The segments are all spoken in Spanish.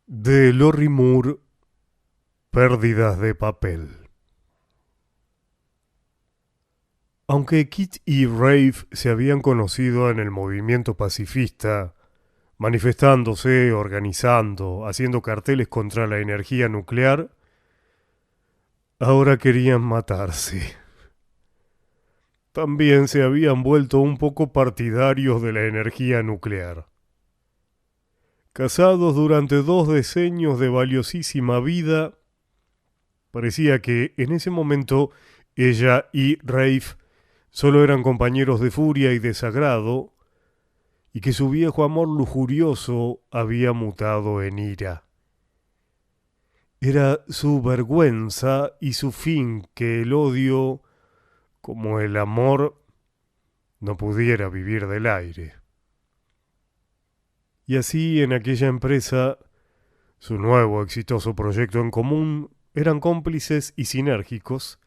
De Lorry Moore, Pérdidas de papel. Aunque Kit y Rafe se habían conocido en el movimiento pacifista, manifestándose, organizando, haciendo carteles contra la energía nuclear, ahora querían matarse. También se habían vuelto un poco partidarios de la energía nuclear. Casados durante 2 decenios de valiosísima vida, parecía que en ese momento ella y Rafe solo eran compañeros de furia y desagrado, y que su viejo amor lujurioso había mutado en ira. Era su vergüenza y su fin que el odio, como el amor, no pudiera vivir del aire. Y así en aquella empresa, su nuevo exitoso proyecto en común, eran cómplices y sinérgicos,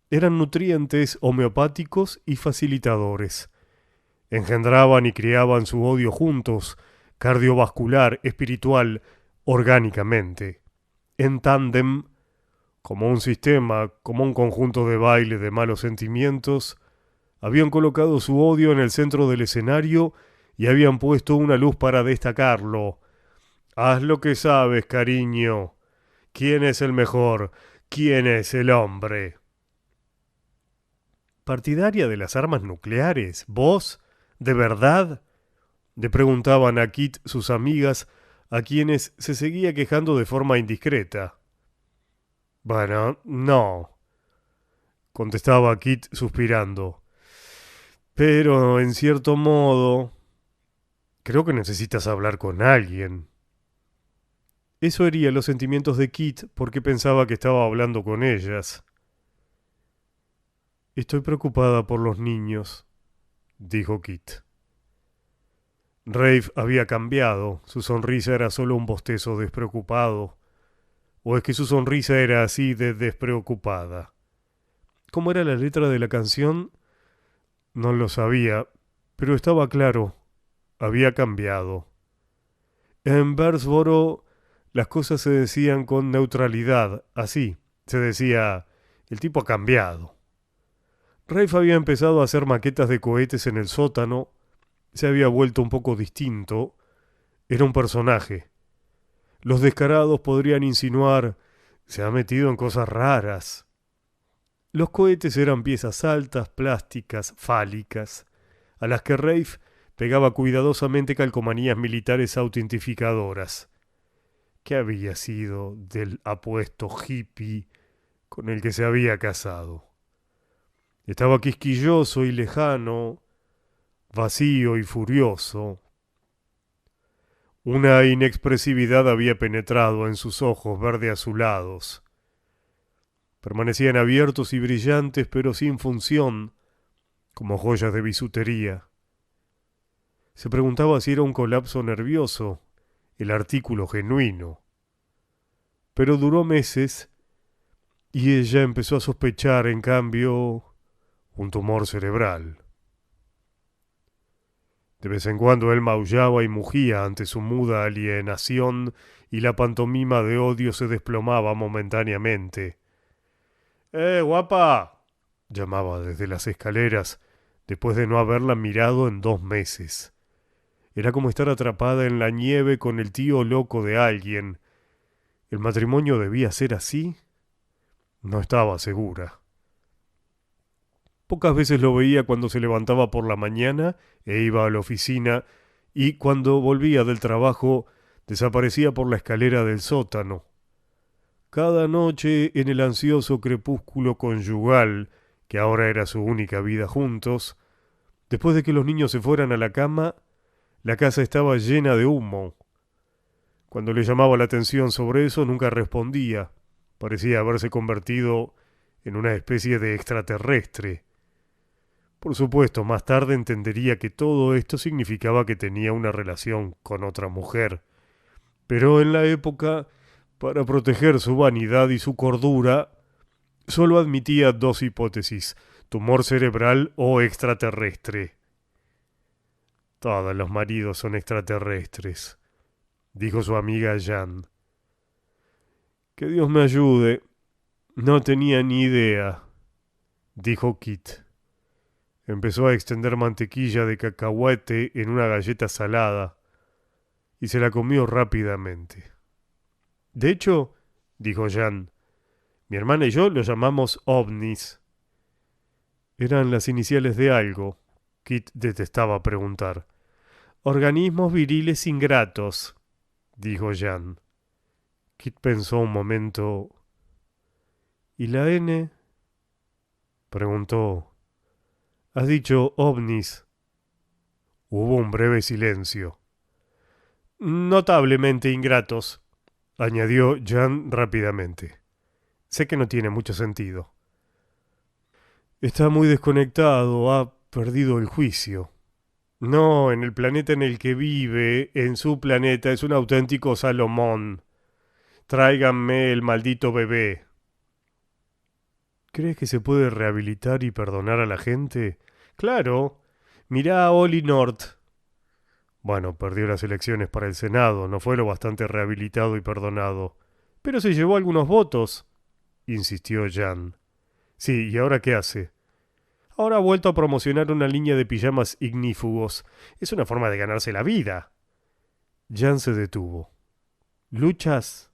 eran nutrientes homeopáticos y facilitadores. Engendraban y criaban su odio juntos, cardiovascular, espiritual, orgánicamente, en tándem, como un sistema, como un conjunto de baile de malos sentimientos, habían colocado su odio en el centro del escenario y habían puesto una luz para destacarlo. Haz lo que sabes, cariño. ¿Quién es el mejor? ¿Quién es el hombre? ¿Partidaria de las armas nucleares? ¿Vos? ¿De verdad? Le preguntaban a Kit sus amigas, a quienes se seguía quejando de forma indiscreta. Bueno, no, contestaba Kit suspirando. Pero, en cierto modo, creo que necesitas hablar con alguien. Eso hería los sentimientos de Kit porque pensaba que estaba hablando con ellas. Estoy preocupada por los niños, dijo Kit. Rafe había cambiado, su sonrisa era solo un bostezo despreocupado. ¿O es que su sonrisa era así de despreocupada? ¿Cómo era la letra de la canción? No lo sabía, pero estaba claro, había cambiado. En Bersboro las cosas se decían con neutralidad, así, se decía, el tipo ha cambiado. Rafe había empezado a hacer maquetas de cohetes en el sótano, se había vuelto un poco distinto, era un personaje. Los descarados podrían insinuar, se ha metido en cosas raras. Los cohetes eran piezas altas, plásticas, fálicas, a las que Rafe pegaba cuidadosamente calcomanías militares autentificadoras. ¿Qué había sido del apuesto hippie con el que se había casado? Estaba quisquilloso y lejano, vacío y furioso. Una inexpresividad había penetrado en sus ojos verde azulados. Permanecían abiertos y brillantes, pero sin función, como joyas de bisutería. Se preguntaba si era un colapso nervioso, el artículo genuino. Pero duró meses y ella empezó a sospechar, en cambio, un tumor cerebral. De vez en cuando él maullaba y mugía ante su muda alienación y la pantomima de odio se desplomaba momentáneamente. Guapa! Llamaba desde las escaleras, después de no haberla mirado en 2 meses. Era como estar atrapada en la nieve con el tío loco de alguien. ¿El matrimonio debía ser así? No estaba segura. Pocas veces lo veía cuando se levantaba por la mañana e iba a la oficina, y cuando volvía del trabajo desaparecía por la escalera del sótano. Cada noche, en el ansioso crepúsculo conyugal, que ahora era su única vida juntos, después de que los niños se fueran a la cama, la casa estaba llena de humo. Cuando le llamaba la atención sobre eso, nunca respondía. Parecía haberse convertido en una especie de extraterrestre. Por supuesto, más tarde entendería que todo esto significaba que tenía una relación con otra mujer. Pero en la época, para proteger su vanidad y su cordura, solo admitía 2 hipótesis: tumor cerebral o extraterrestre. Todos los maridos son extraterrestres, dijo su amiga Jan. Que Dios me ayude. No tenía ni idea, dijo Kit. Empezó a extender mantequilla de cacahuete en una galleta salada y se la comió rápidamente. De hecho, dijo Jan, mi hermana y yo lo llamamos ovnis. Eran las iniciales de algo. Kit detestaba preguntar. Organismos viriles ingratos, dijo Jan. Kit pensó un momento. ¿Y la N? Preguntó. Has dicho ovnis. Hubo un breve silencio. Notablemente ingratos, añadió Jan rápidamente. Sé que no tiene mucho sentido. Está muy desconectado, ha perdido el juicio. No, en el planeta en el que vive, en su planeta, es un auténtico Salomón. Tráiganme el maldito bebé. ¿Crees que se puede rehabilitar y perdonar a la gente? Claro. Mirá a Ollie North. Bueno, perdió las elecciones para el Senado, no fue lo bastante rehabilitado y perdonado. Pero se llevó algunos votos, insistió Jan. Sí, ¿y ahora qué hace? Ahora ha vuelto a promocionar una línea de pijamas ignífugos. Es una forma de ganarse la vida. Jan se detuvo. ¿Luchas?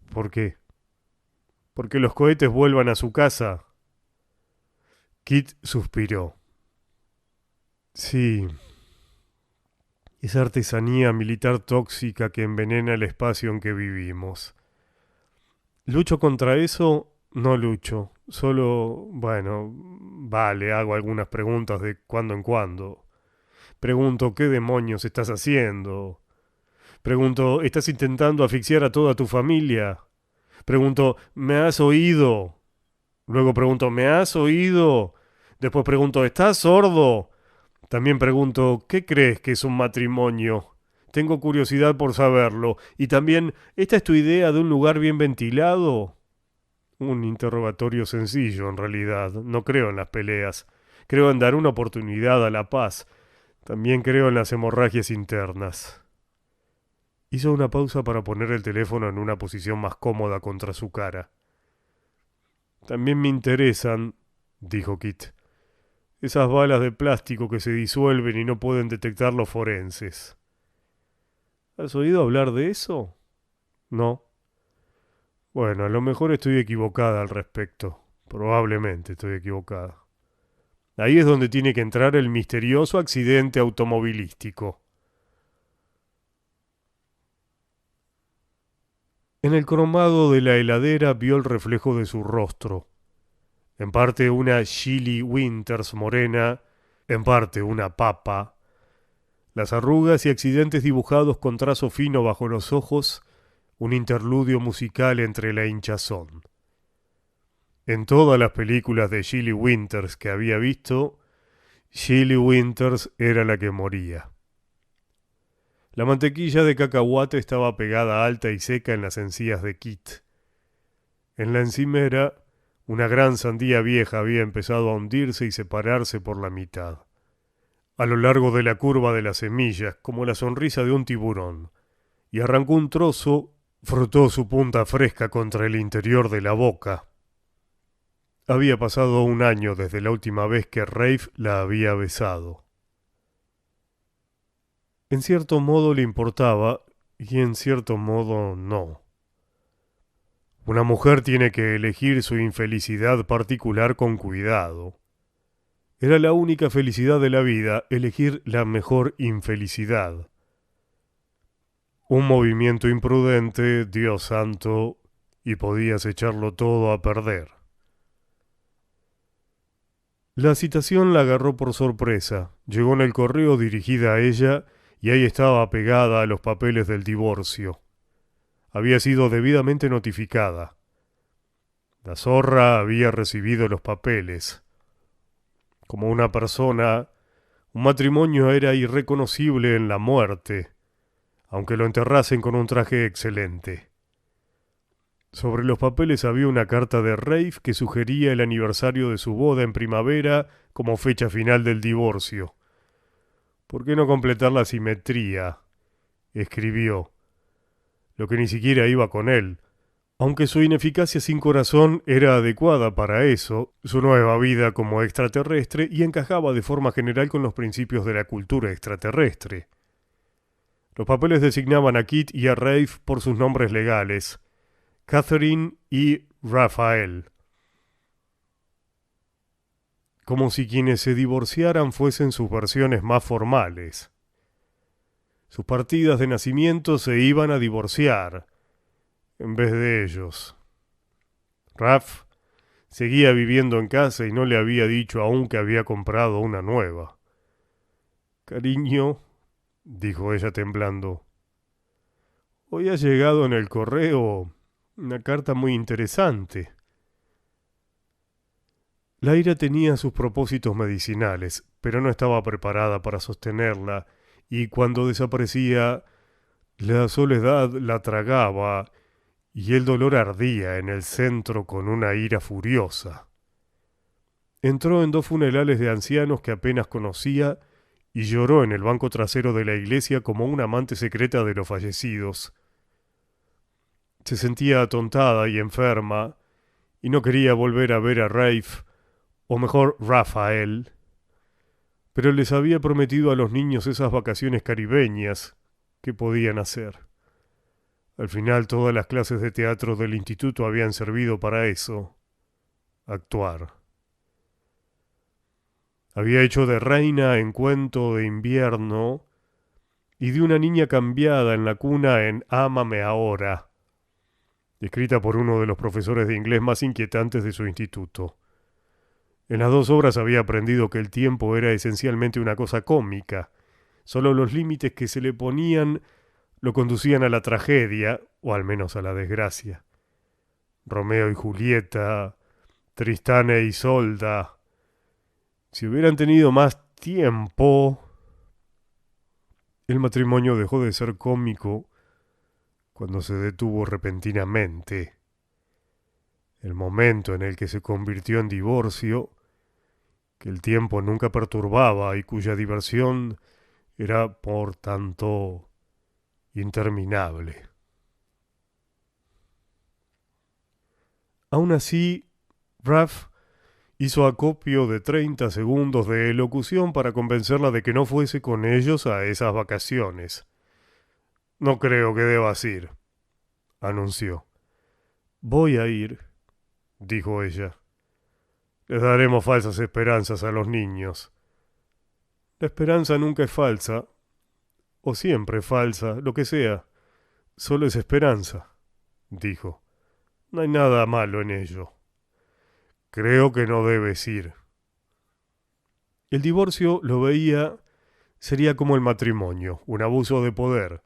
¿Por qué? Porque los cohetes vuelvan a su casa. Kit suspiró. Sí, esa artesanía militar tóxica que envenena el espacio en que vivimos. ¿Lucho contra eso? No lucho. Solo, bueno, vale, hago algunas preguntas de cuando en cuando. Pregunto, ¿qué demonios estás haciendo? Pregunto, ¿estás intentando asfixiar a toda tu familia? Pregunto, ¿me has oído? Luego pregunto, ¿me has oído? Después pregunto, ¿estás sordo? También pregunto, ¿qué crees que es un matrimonio? Tengo curiosidad por saberlo. Y también, ¿esta es tu idea de un lugar bien ventilado? Un interrogatorio sencillo, en realidad. No creo en las peleas. Creo en dar una oportunidad a la paz. También creo en las hemorragias internas. Hizo una pausa para poner el teléfono en una posición más cómoda contra su cara. También me interesan, dijo Kit, esas balas de plástico que se disuelven y no pueden detectar los forenses. ¿Has oído hablar de eso? No. Bueno, a lo mejor estoy equivocada al respecto. Probablemente estoy equivocada. Ahí es donde tiene que entrar el misterioso accidente automovilístico. En el cromado de la heladera vio el reflejo de su rostro. En parte una Shelley Winters morena, en parte una papa. Las arrugas y accidentes dibujados con trazo fino bajo los ojos, un interludio musical entre la hinchazón. En todas las películas de Shelley Winters que había visto, Shelley Winters era la que moría. La mantequilla de cacahuate estaba pegada alta y seca en las encías de Kit. En la encimera, una gran sandía vieja había empezado a hundirse y separarse por la mitad. A lo largo de la curva de las semillas, como la sonrisa de un tiburón, y arrancó un trozo, frotó su punta fresca contra el interior de la boca. Había pasado un año desde la última vez que Rafe la había besado. En cierto modo le importaba y en cierto modo no. Una mujer tiene que elegir su infelicidad particular con cuidado. Era la única felicidad de la vida, elegir la mejor infelicidad. Un movimiento imprudente, Dios santo, y podías echarlo todo a perder. La citación la agarró por sorpresa. Llegó en el correo dirigida a ella y ahí estaba pegada a los papeles del divorcio. Había sido debidamente notificada. La zorra había recibido los papeles. Como una persona, un matrimonio era irreconocible en la muerte, aunque lo enterrasen con un traje excelente. Sobre los papeles había una carta de Rafe que sugería el aniversario de su boda en primavera como fecha final del divorcio. ¿Por qué no completar la simetría? escribió, lo que ni siquiera iba con él. Aunque su ineficacia sin corazón era adecuada para eso, su nueva vida como extraterrestre y encajaba de forma general con los principios de la cultura extraterrestre. Los papeles designaban a Kit y a Rafe por sus nombres legales, Catherine y Raphael, como si quienes se divorciaran fuesen sus versiones más formales. Sus partidas de nacimiento se iban a divorciar, en vez de ellos. Raph seguía viviendo en casa y no le había dicho aún que había comprado una nueva. Cariño, dijo ella temblando, hoy ha llegado en el correo una carta muy interesante. La ira tenía sus propósitos medicinales, pero no estaba preparada para sostenerla, y cuando desaparecía, la soledad la tragaba y el dolor ardía en el centro con una ira furiosa. Entró en 2 funerales de ancianos que apenas conocía y lloró en el banco trasero de la iglesia como una amante secreta de los fallecidos. Se sentía atontada y enferma y no quería volver a ver a Rafe, o mejor Raphael, pero les había prometido a los niños esas vacaciones caribeñas que podían hacer. Al final todas las clases de teatro del instituto habían servido para eso, actuar. Había hecho de reina en Cuento de invierno y de una niña cambiada en la cuna en Ámame ahora, escrita por uno de los profesores de inglés más inquietantes de su instituto. En las 2 obras había aprendido que el tiempo era esencialmente una cosa cómica. Solo los límites que se le ponían lo conducían a la tragedia, o al menos a la desgracia. Romeo y Julieta, Tristán e Isolda. Si hubieran tenido más tiempo... El matrimonio dejó de ser cómico cuando se detuvo repentinamente. El momento en el que se convirtió en divorcio, que el tiempo nunca perturbaba y cuya diversión era, por tanto, interminable. Aún así, Raph hizo acopio de 30 segundos de elocución para convencerla de que no fuese con ellos a esas vacaciones. No creo que debas ir, anunció. Voy a ir, dijo ella. Les daremos falsas esperanzas a los niños. La esperanza nunca es falsa, o siempre falsa, lo que sea. Solo es esperanza, dijo. No hay nada malo en ello. Creo que no debes ir. El divorcio, lo veía, sería como el matrimonio, un abuso de poder,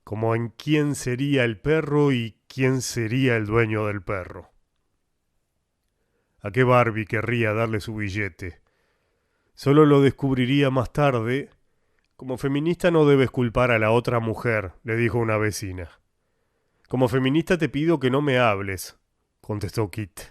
como en quién sería el perro y quién sería el dueño del perro. ¿A qué Barbie querría darle su billete? Solo lo descubriría más tarde. Como feminista no debes culpar a la otra mujer, le dijo una vecina. Como feminista te pido que no me hables, contestó Kit.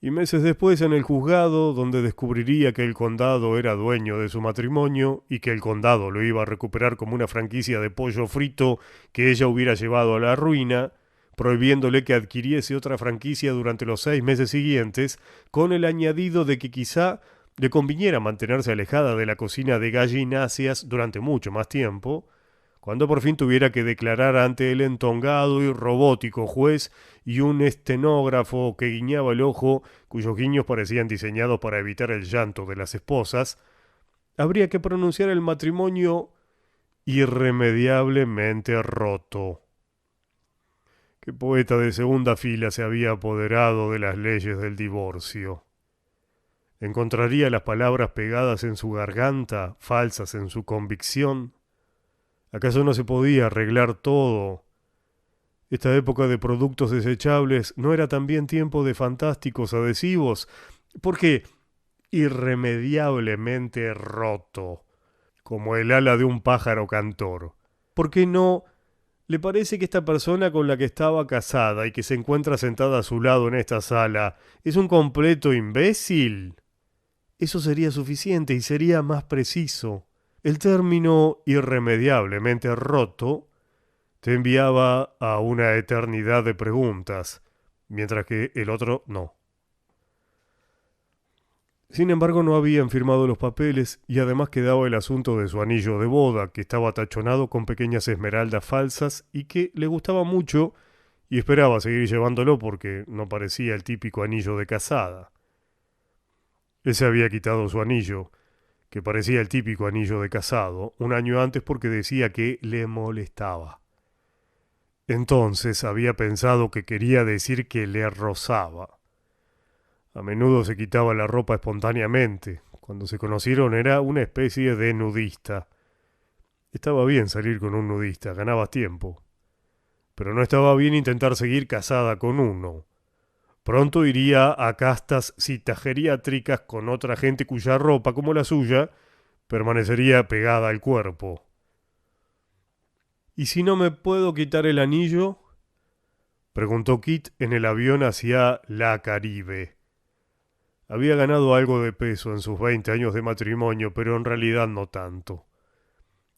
Y meses después en el juzgado, donde descubriría que el condado era dueño de su matrimonio y que el condado lo iba a recuperar como una franquicia de pollo frito que ella hubiera llevado a la ruina, prohibiéndole que adquiriese otra franquicia durante los 6 meses siguientes, con el añadido de que quizá le conviniera mantenerse alejada de la cocina de gallináceas durante mucho más tiempo, cuando por fin tuviera que declarar ante el entongado y robótico juez y un estenógrafo que guiñaba el ojo, cuyos guiños parecían diseñados para evitar el llanto de las esposas, habría que pronunciar el matrimonio irremediablemente roto. ¿Qué poeta de segunda fila se había apoderado de las leyes del divorcio? ¿Encontraría las palabras pegadas en su garganta, falsas en su convicción? ¿Acaso no se podía arreglar todo? Esta época de productos desechables no era también tiempo de fantásticos adhesivos, porque irremediablemente roto, como el ala de un pájaro cantor. ¿Por qué no le parece que esta persona con la que estaba casada y que se encuentra sentada a su lado en esta sala es un completo imbécil? Eso sería suficiente y sería más preciso. El término irremediablemente roto te enviaba a una eternidad de preguntas, mientras que el otro no. Sin embargo, no habían firmado los papeles y además quedaba el asunto de su anillo de boda, que estaba tachonado con pequeñas esmeraldas falsas y que le gustaba mucho y esperaba seguir llevándolo porque no parecía el típico anillo de casada. Él se había quitado su anillo, que parecía el típico anillo de casado, un año antes porque decía que le molestaba. Entonces había pensado que quería decir que le rozaba. A menudo se quitaba la ropa espontáneamente. Cuando se conocieron era una especie de nudista. Estaba bien salir con un nudista, ganabas tiempo. Pero no estaba bien intentar seguir casada con uno. Pronto iría a castas citas geriátricas con otra gente cuya ropa, como la suya, permanecería pegada al cuerpo. ¿Y si no me puedo quitar el anillo? Preguntó Kit en el avión hacia la Caribe. Había ganado algo de peso en sus 20 años de matrimonio, pero en realidad no tanto.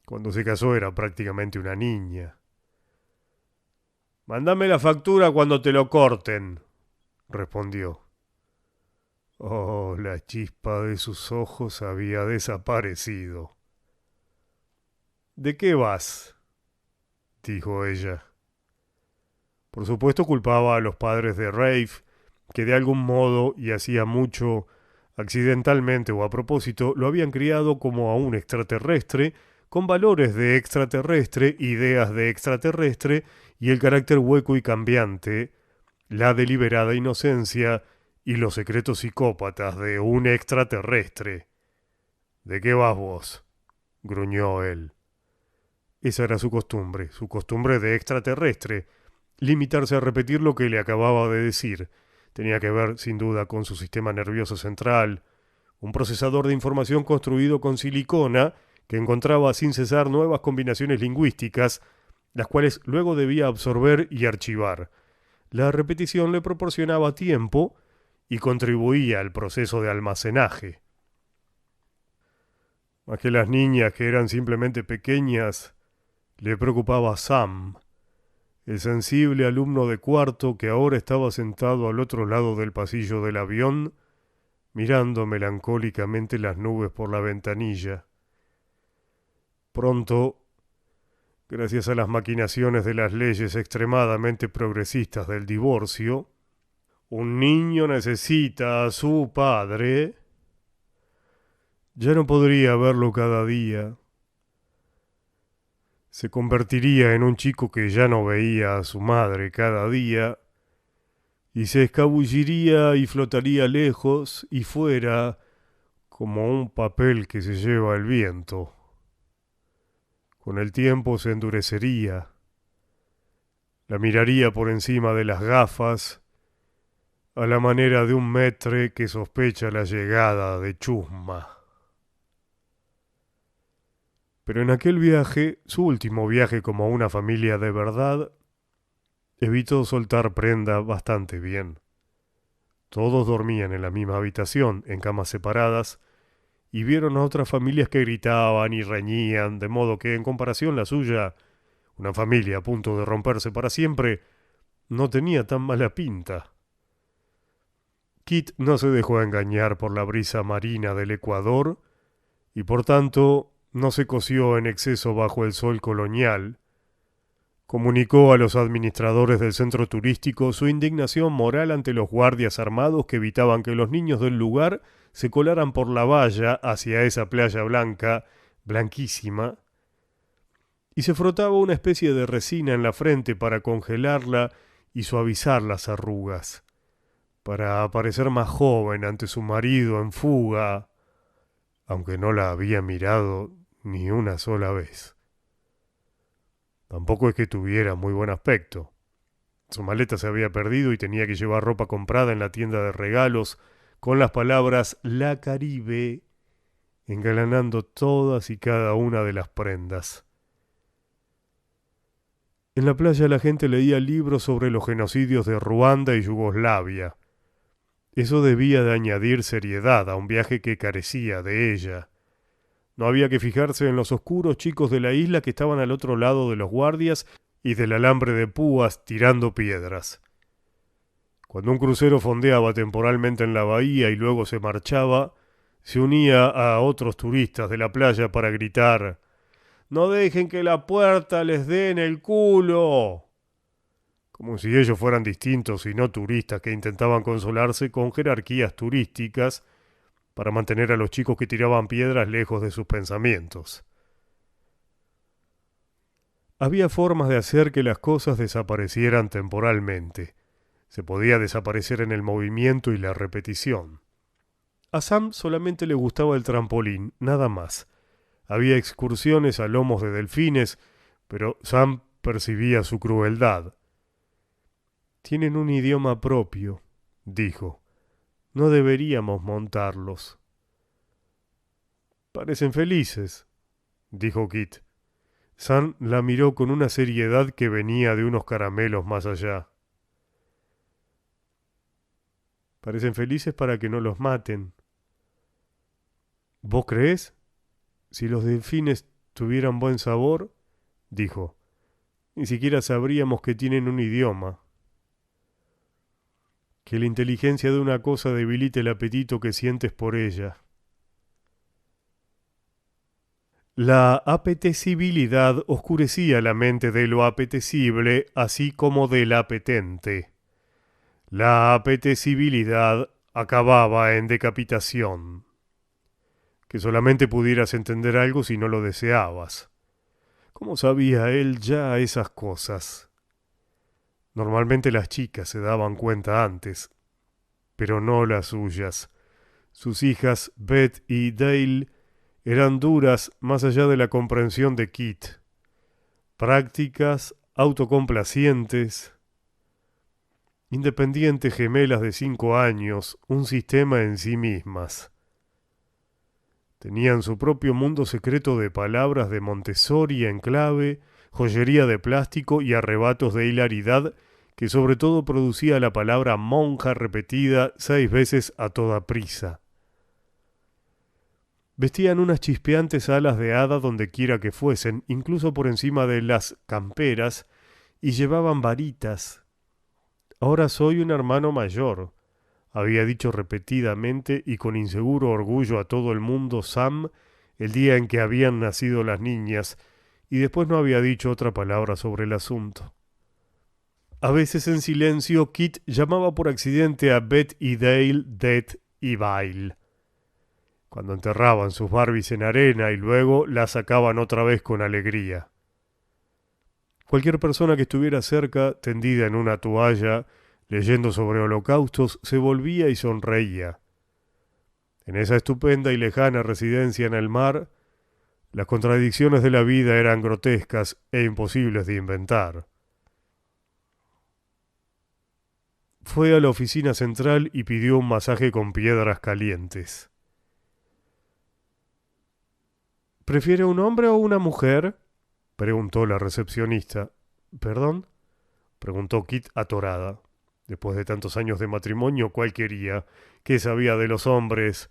Cuando se casó era prácticamente una niña. Mándame la factura cuando te lo corten, respondió. Oh, la chispa de sus ojos había desaparecido. ¿De qué vas? Dijo ella. Por supuesto culpaba a los padres de Rafe, que de algún modo, y hacía mucho, accidentalmente o a propósito, lo habían criado como a un extraterrestre, con valores de extraterrestre, ideas de extraterrestre, y el carácter hueco y cambiante, la deliberada inocencia y los secretos psicópatas de un extraterrestre. ¿De qué vas vos? Gruñó él. Esa era su costumbre de extraterrestre, limitarse a repetir lo que le acababa de decir. Tenía que ver, sin duda, con su sistema nervioso central, un procesador de información construido con silicona que encontraba sin cesar nuevas combinaciones lingüísticas, las cuales luego debía absorber y archivar. La repetición le proporcionaba tiempo y contribuía al proceso de almacenaje. Más que las niñas, que eran simplemente pequeñas, le preocupaba Sam, el sensible alumno de cuarto que ahora estaba sentado al otro lado del pasillo del avión, mirando melancólicamente las nubes por la ventanilla. Pronto, gracias a las maquinaciones de las leyes extremadamente progresistas del divorcio, un niño necesita a su padre. Ya no podría verlo cada día. Se convertiría en un chico que ya no veía a su madre cada día y se escabulliría y flotaría lejos y fuera como un papel que se lleva el viento. Con el tiempo se endurecería, la miraría por encima de las gafas a la manera de un maître que sospecha la llegada de Chusma. Pero en aquel viaje, su último viaje como una familia de verdad, evitó soltar prenda bastante bien. Todos dormían en la misma habitación, en camas separadas, y vieron a otras familias que gritaban y reñían, de modo que, en comparación la suya, una familia a punto de romperse para siempre, no tenía tan mala pinta. Kit no se dejó engañar por la brisa marina del Ecuador, y por tanto no se coció en exceso bajo el sol colonial. Comunicó a los administradores del centro turístico su indignación moral ante los guardias armados que evitaban que los niños del lugar se colaran por la valla hacia esa playa blanca, blanquísima, y se frotaba una especie de resina en la frente para congelarla y suavizar las arrugas, para parecer más joven ante su marido en fuga, aunque no la había mirado ni una sola vez. Tampoco es que tuviera muy buen aspecto. Su maleta se había perdido y tenía que llevar ropa comprada en la tienda de regalos con las palabras La Caribe engalanando todas y cada una de las prendas. En la playa la gente leía libros sobre los genocidios de Ruanda y Yugoslavia. Eso debía de añadir seriedad a un viaje que carecía de ella. No había que fijarse en los oscuros chicos de la isla que estaban al otro lado de los guardias y del alambre de púas tirando piedras. Cuando un crucero fondeaba temporalmente en la bahía y luego se marchaba, se unía a otros turistas de la playa para gritar: «¡No dejen que la puerta les dé en el culo!», como si ellos fueran distintos y no turistas que intentaban consolarse con jerarquías turísticas para mantener a los chicos que tiraban piedras lejos de sus pensamientos. Había formas de hacer que las cosas desaparecieran temporalmente. Se podía desaparecer en el movimiento y la repetición. A Sam solamente le gustaba el trampolín, nada más. Había excursiones a lomos de delfines, pero Sam percibía su crueldad. «Tienen un idioma propio», dijo. «No deberíamos montarlos». «Parecen felices», dijo Kit. Sam la miró con una seriedad que venía de unos caramelos más allá. «Parecen felices para que no los maten». «¿Vos creés? Si los delfines tuvieran buen sabor», dijo, «ni siquiera sabríamos que tienen un idioma». «Que la inteligencia de una cosa debilite el apetito que sientes por ella». La apetecibilidad oscurecía la mente de lo apetecible, así como del apetente. La apetecibilidad acababa en decapitación. Que solamente pudieras entender algo si no lo deseabas. ¿Cómo sabía él ya esas cosas? Normalmente las chicas se daban cuenta antes, pero no las suyas. Sus hijas, Beth y Dale, eran duras más allá de la comprensión de Kit. Prácticas, autocomplacientes, independientes gemelas de 5 años, un sistema en sí mismas. Tenían su propio mundo secreto de palabras de Montessori en clave, joyería de plástico y arrebatos de hilaridad que sobre todo producía la palabra monja repetida 6 veces a toda prisa. Vestían unas chispeantes alas de hada donde quiera que fuesen, incluso por encima de las camperas, y llevaban varitas. «Ahora soy un hermano mayor», había dicho repetidamente y con inseguro orgullo a todo el mundo Sam el día en que habían nacido las niñas, y después no había dicho otra palabra sobre el asunto. A veces en silencio Kit llamaba por accidente a Beth y Dale Det y Bail, cuando enterraban sus Barbies en arena y luego las sacaban otra vez con alegría. Cualquier persona que estuviera cerca, tendida en una toalla, leyendo sobre holocaustos, se volvía y sonreía. En esa estupenda y lejana residencia en el mar, las contradicciones de la vida eran grotescas e imposibles de inventar. Fue a la oficina central y pidió un masaje con piedras calientes. «¿Prefiere un hombre o una mujer?», preguntó la recepcionista. «¿Perdón?», preguntó Kit atorada. Después de tantos años de matrimonio, ¿cuál quería? ¿Qué sabía de los hombres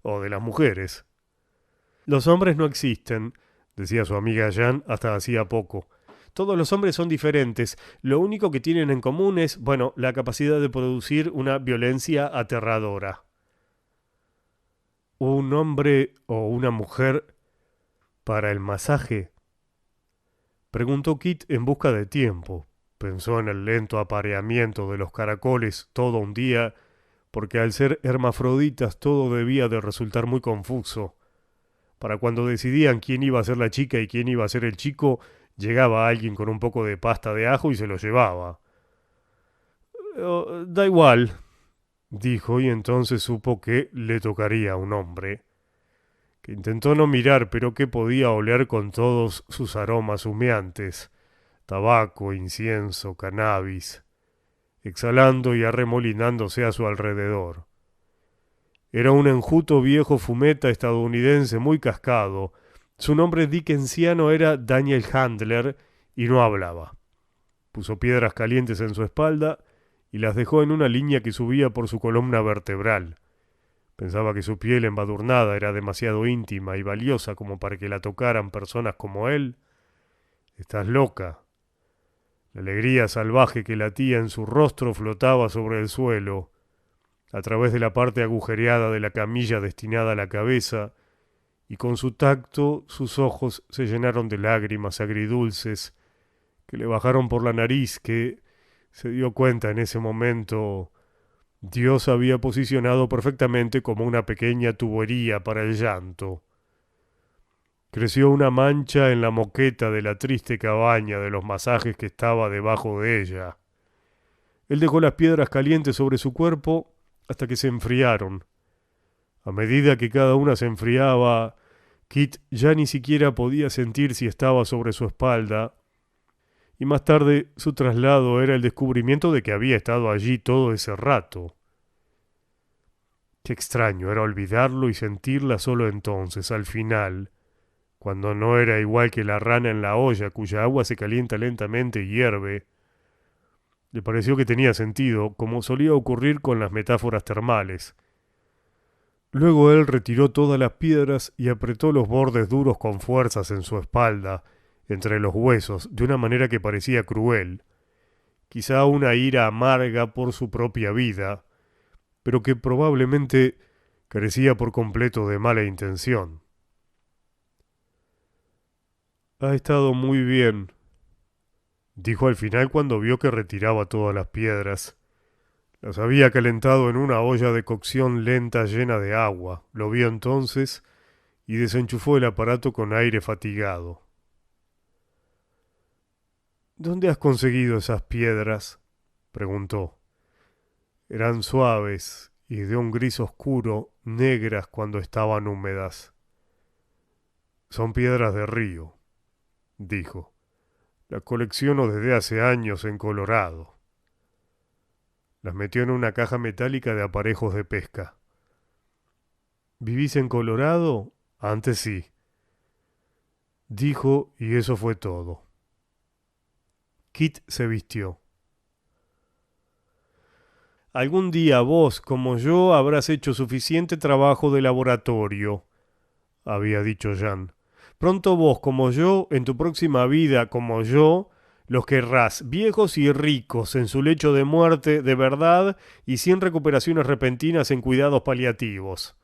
o de las mujeres? «Los hombres no existen», decía su amiga Jan hasta hacía poco. «Todos los hombres son diferentes. Lo único que tienen en común es, bueno, la capacidad de producir una violencia aterradora». «¿Un hombre o una mujer para el masaje?», preguntó Kit en busca de tiempo. Pensó en el lento apareamiento de los caracoles todo un día, porque al ser hermafroditas todo debía de resultar muy confuso. Para cuando decidían quién iba a ser la chica y quién iba a ser el chico, llegaba alguien con un poco de pasta de ajo y se lo llevaba. «Oh, da igual», dijo, y entonces supo que le tocaría a un hombre, que intentó no mirar, pero que podía oler con todos sus aromas humeantes, tabaco, incienso, cannabis, exhalando y arremolinándose a su alrededor. Era un enjuto viejo fumeta estadounidense muy cascado. Su nombre dickensiano era Daniel Handler y no hablaba. Puso piedras calientes en su espalda y las dejó en una línea que subía por su columna vertebral. Pensaba que su piel embadurnada era demasiado íntima y valiosa como para que la tocaran personas como él. Estás loca. La alegría salvaje que latía en su rostro flotaba sobre el suelo. A través de la parte agujereada de la camilla destinada a la cabeza, y con su tacto sus ojos se llenaron de lágrimas agridulces que le bajaron por la nariz, que se dio cuenta en ese momento Dios había posicionado perfectamente como una pequeña tubería para el llanto. Creció una mancha en la moqueta de la triste cabaña de los masajes que estaba debajo de ella. Él dejó las piedras calientes sobre su cuerpo hasta que se enfriaron. A medida que cada una se enfriaba, Kit ya ni siquiera podía sentir si estaba sobre su espalda, y más tarde su traslado era el descubrimiento de que había estado allí todo ese rato. Qué extraño era olvidarlo y sentirla solo entonces, al final, cuando no era igual que la rana en la olla cuya agua se calienta lentamente y hierve. Le pareció que tenía sentido, como solía ocurrir con las metáforas termales. Luego él retiró todas las piedras y apretó los bordes duros con fuerzas en su espalda, entre los huesos, de una manera que parecía cruel, quizá una ira amarga por su propia vida, pero que probablemente carecía por completo de mala intención. Ha estado muy bien, dijo al final cuando vio que retiraba todas las piedras. Las había calentado en una olla de cocción lenta llena de agua. Lo vio entonces y desenchufó el aparato con aire fatigado. ¿Dónde has conseguido esas piedras?, preguntó. Eran suaves y de un gris oscuro, negras cuando estaban húmedas. Son piedras de río, dijo. Las colecciono desde hace años en Colorado. Las metió en una caja metálica de aparejos de pesca. ¿Vivís en Colorado? Antes sí, dijo, y eso fue todo. Kit se vistió. Algún día vos, como yo, habrás hecho suficiente trabajo de laboratorio, había dicho Jan. Pronto vos, como yo, en tu próxima vida, como yo, los querrás, viejos y ricos, en su lecho de muerte de verdad y sin recuperaciones repentinas en cuidados paliativos.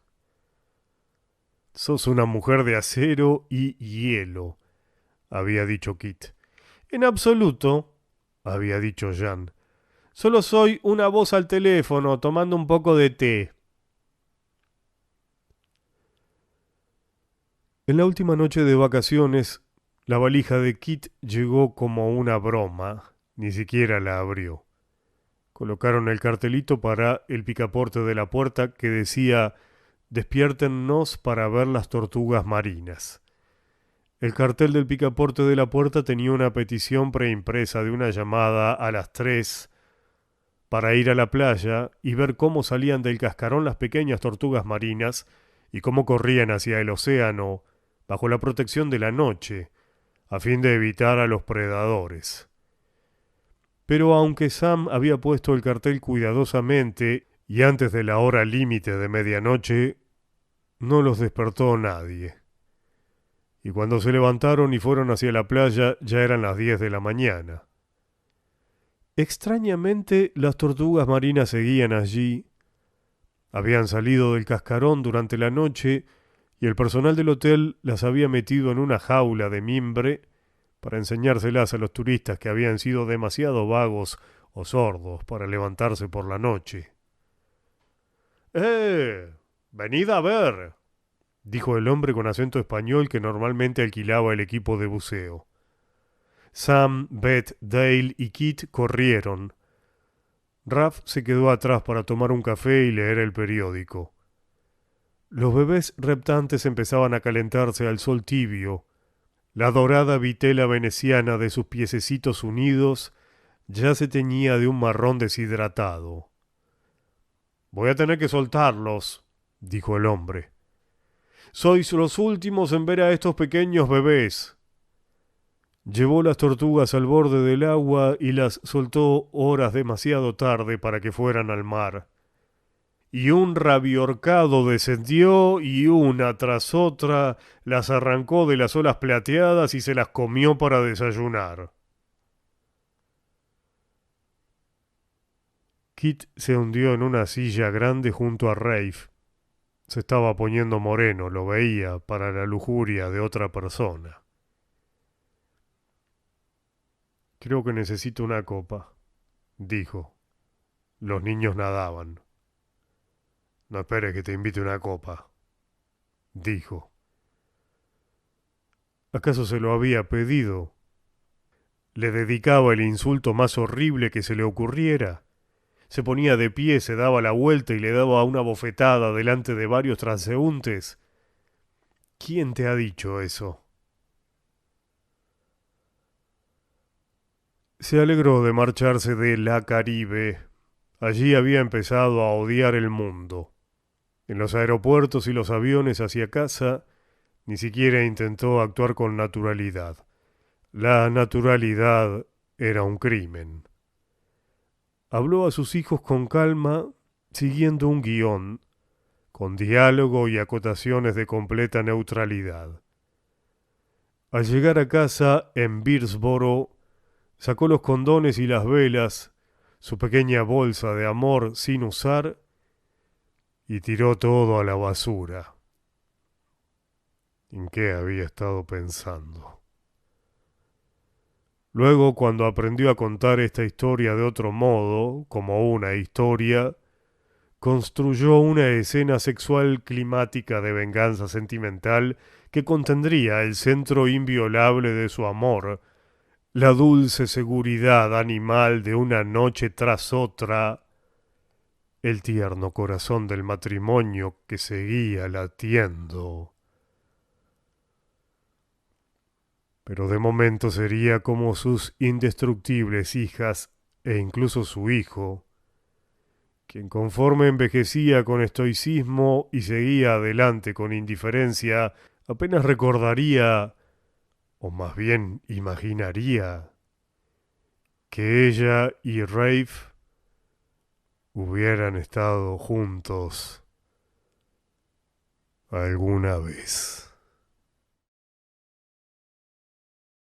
Sos una mujer de acero y hielo, había dicho Kit. En absoluto, había dicho Jan. Solo soy una voz al teléfono tomando un poco de té. En la última noche de vacaciones, la valija de Kit llegó como una broma. Ni siquiera la abrió. Colocaron el cartelito para el picaporte de la puerta que decía «Despiértennos para ver las tortugas marinas». El cartel del picaporte de la puerta tenía una petición preimpresa de una llamada a las 3 para ir a la playa y ver cómo salían del cascarón las pequeñas tortugas marinas y cómo corrían hacia el océano bajo la protección de la noche, a fin de evitar a los predadores. Pero aunque Sam había puesto el cartel cuidadosamente y antes de la hora límite de medianoche, no los despertó nadie. Y cuando se levantaron y fueron hacia la playa ya eran las 10 de la mañana. Extrañamente, las tortugas marinas seguían allí. Habían salido del cascarón durante la noche y el personal del hotel las había metido en una jaula de mimbre para enseñárselas a los turistas que habían sido demasiado vagos o sordos para levantarse por la noche. Venid a ver, dijo el hombre con acento español que normalmente alquilaba el equipo de buceo. Sam, Beth, Dale y Kit corrieron. Raph se quedó atrás para tomar un café y leer el periódico. Los bebés reptantes empezaban a calentarse al sol tibio. La dorada vitela veneciana de sus piececitos unidos ya se teñía de un marrón deshidratado. «Voy a tener que soltarlos», dijo el hombre. «Sois los últimos en ver a estos pequeños bebés». Llevó las tortugas al borde del agua y las soltó horas demasiado tarde para que fueran al mar. y un rabiorcado descendió y una tras otra las arrancó de las olas plateadas y se las comió para desayunar. Kit se hundió en una silla grande junto a Rafe. Se estaba poniendo moreno, lo veía, para la lujuria de otra persona. Creo que necesito una copa, dijo. Los niños nadaban. No esperes que te invite una copa, dijo. ¿Acaso se lo había pedido? Le dedicaba el insulto más horrible que se le ocurriera. Se ponía de pie, se daba la vuelta y le daba una bofetada delante de varios transeúntes. ¿Quién te ha dicho eso? Se alegró de marcharse de la Caribe. Allí había empezado a odiar el mundo. En los aeropuertos y los aviones hacia casa, ni siquiera intentó actuar con naturalidad. La naturalidad era un crimen. Habló a sus hijos con calma, siguiendo un guión, con diálogo y acotaciones de completa neutralidad. Al llegar a casa en Bearsboro, sacó los condones y las velas, su pequeña bolsa de amor sin usar, y tiró todo a la basura. ¿En qué había estado pensando? Luego, cuando aprendió a contar esta historia de otro modo, como una historia, construyó una escena sexual climática de venganza sentimental que contendría el centro inviolable de su amor, la dulce seguridad animal de una noche tras otra, el tierno corazón del matrimonio que seguía latiendo. Pero de momento sería como sus indestructibles hijas e incluso su hijo, quien conforme envejecía con estoicismo y seguía adelante con indiferencia, apenas recordaría, o más bien imaginaría, que ella y Rafe hubieran estado juntos alguna vez.